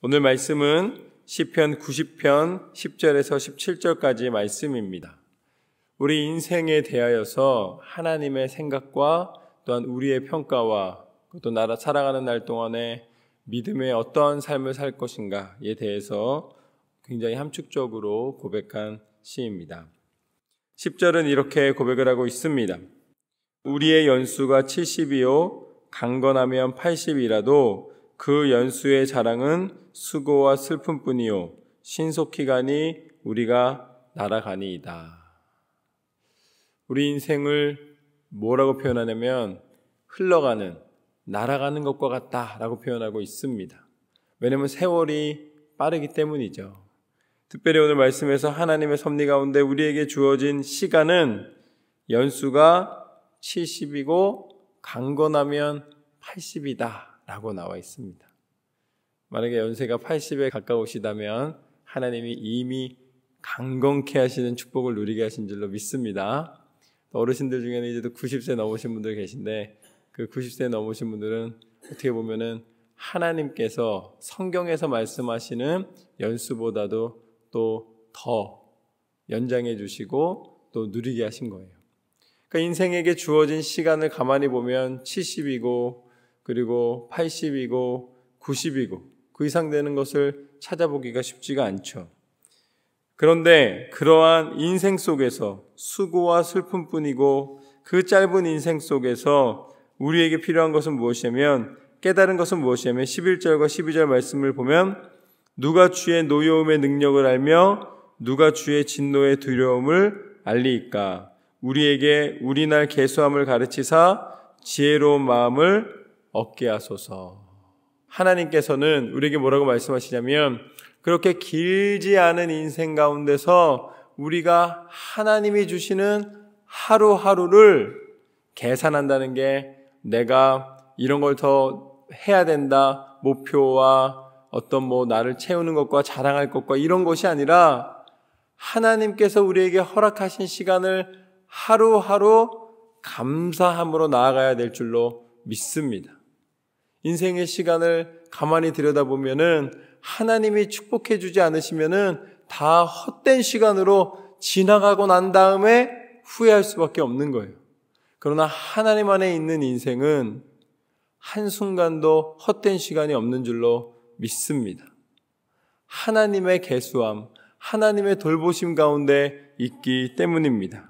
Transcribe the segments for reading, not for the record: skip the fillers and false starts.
오늘 말씀은 시편 90편 10절에서 17절까지 말씀입니다. 우리 인생에 대하여서 하나님의 생각과 또한 우리의 평가와 또 나라 살아가는 날 동안에 믿음의 어떠한 삶을 살 것인가에 대해서 굉장히 함축적으로 고백한 시입니다. 10절은 이렇게 고백을 하고 있습니다. 우리의 연수가 70이요 강건하면 80이라도 그 연수의 자랑은 수고와 슬픔뿐이요 신속히 가니 우리가 날아가니이다. 우리 인생을 뭐라고 표현하냐면 흘러가는, 날아가는 것과 같다라고 표현하고 있습니다. 왜냐하면 세월이 빠르기 때문이죠. 특별히 오늘 말씀에서 하나님의 섭리 가운데 우리에게 주어진 시간은 연수가 70이고 강건하면 80이다 라고 나와 있습니다. 만약에 연세가 80에 가까우시다면 하나님이 이미 강건케 하시는 축복을 누리게 하신 줄로 믿습니다. 어르신들 중에는 이제도 90세 넘으신 분들 계신데 그 90세 넘으신 분들은 어떻게 보면은 하나님께서 성경에서 말씀하시는 연수보다도 또 더 연장해 주시고 또 누리게 하신 거예요. 그러니까 인생에게 주어진 시간을 가만히 보면 70이고 그리고 80이고 90이고 그 이상 되는 것을 찾아보기가 쉽지가 않죠. 그런데 그러한 인생 속에서 수고와 슬픔뿐이고 그 짧은 인생 속에서 우리에게 필요한 것은 무엇이냐면 깨달은 것은 무엇이냐면 11절과 12절 말씀을 보면 누가 주의 노여움의 능력을 알며 누가 주의 진노의 두려움을 알리이까 우리에게 우리날 계수함을 가르치사 지혜로운 마음을 얻게 하소서. 하나님께서는 우리에게 뭐라고 말씀하시냐면 그렇게 길지 않은 인생 가운데서 우리가 하나님이 주시는 하루하루를 계산한다는 게 내가 이런 걸 더 해야 된다 목표와 어떤 나를 채우는 것과 자랑할 것과 이런 것이 아니라 하나님께서 우리에게 허락하신 시간을 하루하루 감사함으로 나아가야 될 줄로 믿습니다. 인생의 시간을 가만히 들여다보면은 하나님이 축복해 주지 않으시면은 다 헛된 시간으로 지나가고 난 다음에 후회할 수밖에 없는 거예요. 그러나 하나님 안에 있는 인생은 한순간도 헛된 시간이 없는 줄로 믿습니다. 하나님의 계수함, 하나님의 돌보심 가운데 있기 때문입니다.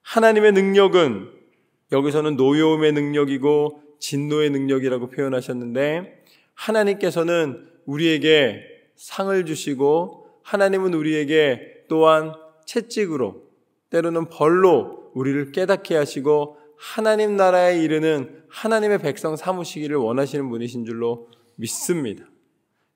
하나님의 능력은 여기서는 노여움의 능력이고 진노의 능력이라고 표현하셨는데 하나님께서는 우리에게 상을 주시고 하나님은 우리에게 또한 채찍으로 때로는 벌로 우리를 깨닫게 하시고 하나님 나라에 이르는 하나님의 백성 삼으시기를 원하시는 분이신 줄로 믿습니다.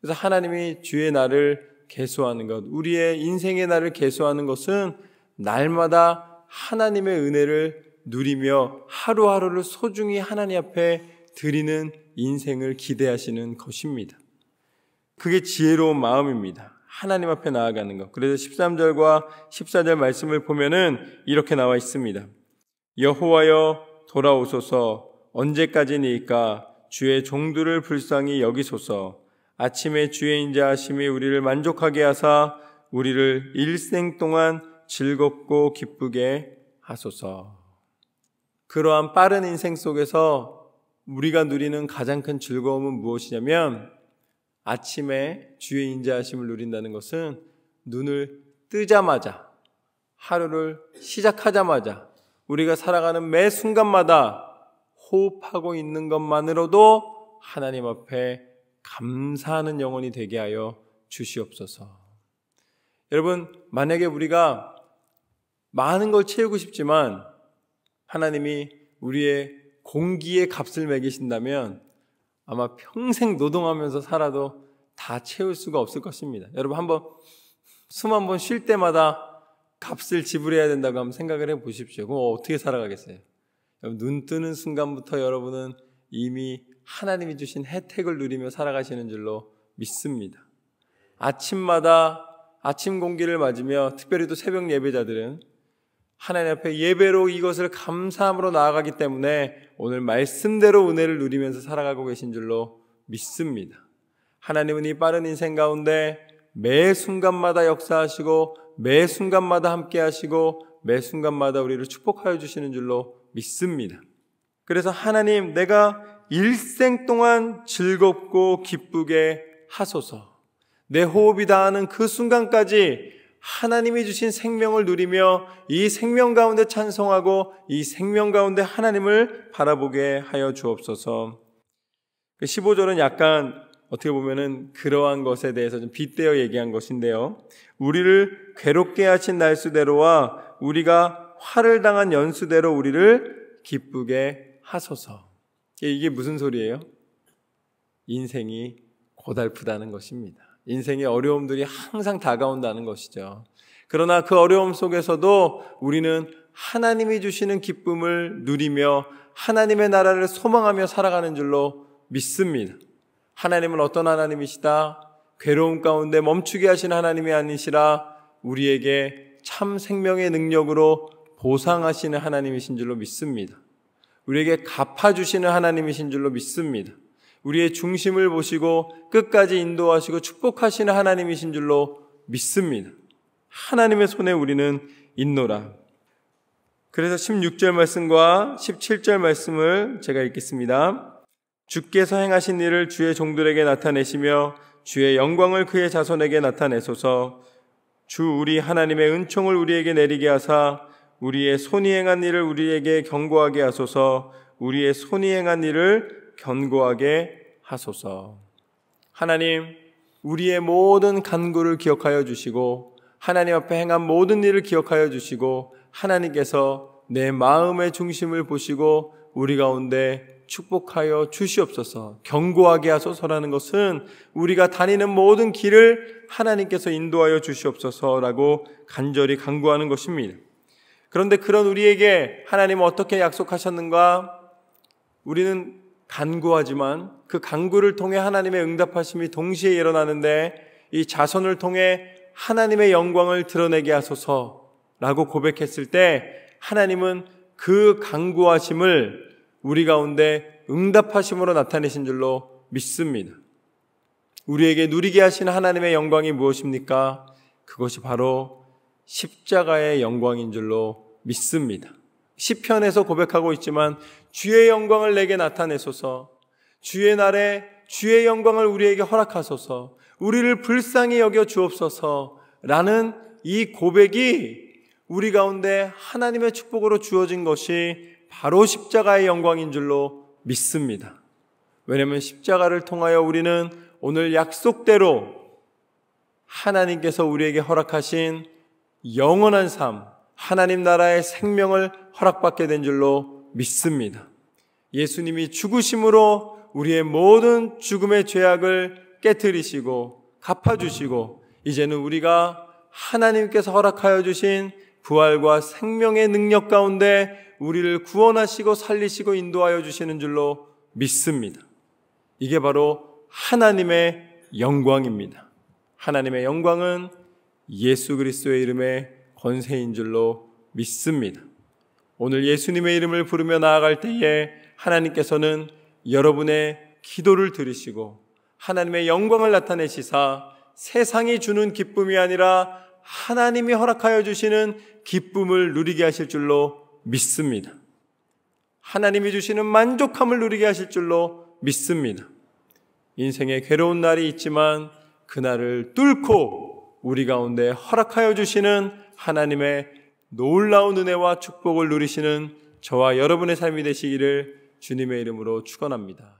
그래서 하나님이 주의 날을 계수하는 것, 우리의 인생의 날을 계수하는 것은 날마다 하나님의 은혜를 누리며 하루하루를 소중히 하나님 앞에 드리는 인생을 기대하시는 것입니다. 그게 지혜로운 마음입니다. 하나님 앞에 나아가는 것. 그래서 13절과 14절 말씀을 보면은 이렇게 나와 있습니다. 여호와여 돌아오소서 언제까지니까 주의 종들을 불쌍히 여기소서 아침에 주의 인자하심이 우리를 만족하게 하사 우리를 일생 동안 즐겁고 기쁘게 하소서. 그러한 빠른 인생 속에서 우리가 누리는 가장 큰 즐거움은 무엇이냐면 아침에 주의 인자하심을 누린다는 것은 눈을 뜨자마자 하루를 시작하자마자 우리가 살아가는 매 순간마다 호흡하고 있는 것만으로도 하나님 앞에 감사하는 영혼이 되게 하여 주시옵소서. 여러분, 만약에 우리가 많은 걸 채우고 싶지만 하나님이 우리의 공기의 값을 매기신다면 아마 평생 노동하면서 살아도 다 채울 수가 없을 것입니다. 여러분 숨 한 번 쉴 때마다 값을 지불해야 된다고 한번 생각을 해보십시오. 그럼 어떻게 살아가겠어요? 눈 뜨는 순간부터 여러분은 이미 하나님이 주신 혜택을 누리며 살아가시는 줄로 믿습니다. 아침마다 아침 공기를 맞으며 특별히 또 새벽 예배자들은 하나님 앞에 예배로 이것을 감사함으로 나아가기 때문에 오늘 말씀대로 은혜를 누리면서 살아가고 계신 줄로 믿습니다. 하나님은 이 빠른 인생 가운데 매 순간마다 역사하시고 매 순간마다 함께 하시고 매 순간마다 우리를 축복하여 주시는 줄로 믿습니다. 그래서 하나님, 내가 일생 동안 즐겁고 기쁘게 하소서. 내 호흡이 닿는 그 순간까지 하나님이 주신 생명을 누리며 이 생명 가운데 찬송하고 이 생명 가운데 하나님을 바라보게 하여 주옵소서. 15절은 약간 어떻게 보면은 그러한 것에 대해서 좀 빗대어 얘기한 것인데요. 우리를 괴롭게 하신 날수대로와 우리가 화를 당한 연수대로 우리를 기쁘게 하소서. 이게 무슨 소리예요? 인생이 고달프다는 것입니다. 인생의 어려움들이 항상 다가온다는 것이죠. 그러나 그 어려움 속에서도 우리는 하나님이 주시는 기쁨을 누리며 하나님의 나라를 소망하며 살아가는 줄로 믿습니다. 하나님은 어떤 하나님이시다? 괴로움 가운데 멈추게 하시는 하나님이 아니시라 우리에게 참 생명의 능력으로 보상하시는 하나님이신 줄로 믿습니다. 우리에게 갚아주시는 하나님이신 줄로 믿습니다. 우리의 중심을 보시고 끝까지 인도하시고 축복하시는 하나님이신 줄로 믿습니다. 하나님의 손에 우리는 있노라. 그래서 16절 말씀과 17절 말씀을 제가 읽겠습니다. 주께서 행하신 일을 주의 종들에게 나타내시며 주의 영광을 그의 자손에게 나타내소서. 주 우리 하나님의 은총을 우리에게 내리게 하사 우리의 손이 행한 일을 우리에게 경고하게 하소서. 우리의 손이 행한 일을 견고하게 하소서. 하나님, 우리의 모든 간구를 기억하여 주시고 하나님 앞에 행한 모든 일을 기억하여 주시고 하나님께서 내 마음의 중심을 보시고 우리 가운데 축복하여 주시옵소서. 견고하게 하소서라는 것은 우리가 다니는 모든 길을 하나님께서 인도하여 주시옵소서라고 간절히 간구하는 것입니다. 그런데 그런 우리에게 하나님은 어떻게 약속하셨는가? 우리는 간구하지만 그 간구를 통해 하나님의 응답하심이 동시에 일어나는데 이 자손을 통해 하나님의 영광을 드러내게 하소서라고 고백했을 때 하나님은 그 간구하심을 우리 가운데 응답하심으로 나타내신 줄로 믿습니다. 우리에게 누리게 하시는 하나님의 영광이 무엇입니까? 그것이 바로 십자가의 영광인 줄로 믿습니다. 시편에서 고백하고 있지만 주의 영광을 내게 나타내소서. 주의 날에 주의 영광을 우리에게 허락하소서. 우리를 불쌍히 여겨 주옵소서 라는 이 고백이 우리 가운데 하나님의 축복으로 주어진 것이 바로 십자가의 영광인 줄로 믿습니다. 왜냐하면 십자가를 통하여 우리는 오늘 약속대로 하나님께서 우리에게 허락하신 영원한 삶, 하나님 나라의 생명을 허락받게 된 줄로 믿습니다. 예수님이 죽으심으로 우리의 모든 죽음의 죄악을 깨트리시고 갚아주시고 이제는 우리가 하나님께서 허락하여 주신 부활과 생명의 능력 가운데 우리를 구원하시고 살리시고 인도하여 주시는 줄로 믿습니다. 이게 바로 하나님의 영광입니다. 하나님의 영광은 예수 그리스도의 이름의 권세인 줄로 믿습니다. 오늘 예수님의 이름을 부르며 나아갈 때에 하나님께서는 여러분의 기도를 들으시고 하나님의 영광을 나타내시사 세상이 주는 기쁨이 아니라 하나님이 허락하여 주시는 기쁨을 누리게 하실 줄로 믿습니다. 하나님이 주시는 만족함을 누리게 하실 줄로 믿습니다. 인생에 괴로운 날이 있지만 그날을 뚫고 우리 가운데 허락하여 주시는 하나님의 놀라운 은혜와 축복을 누리시는 저와 여러분의 삶이 되시기를 주님의 이름으로 축원합니다.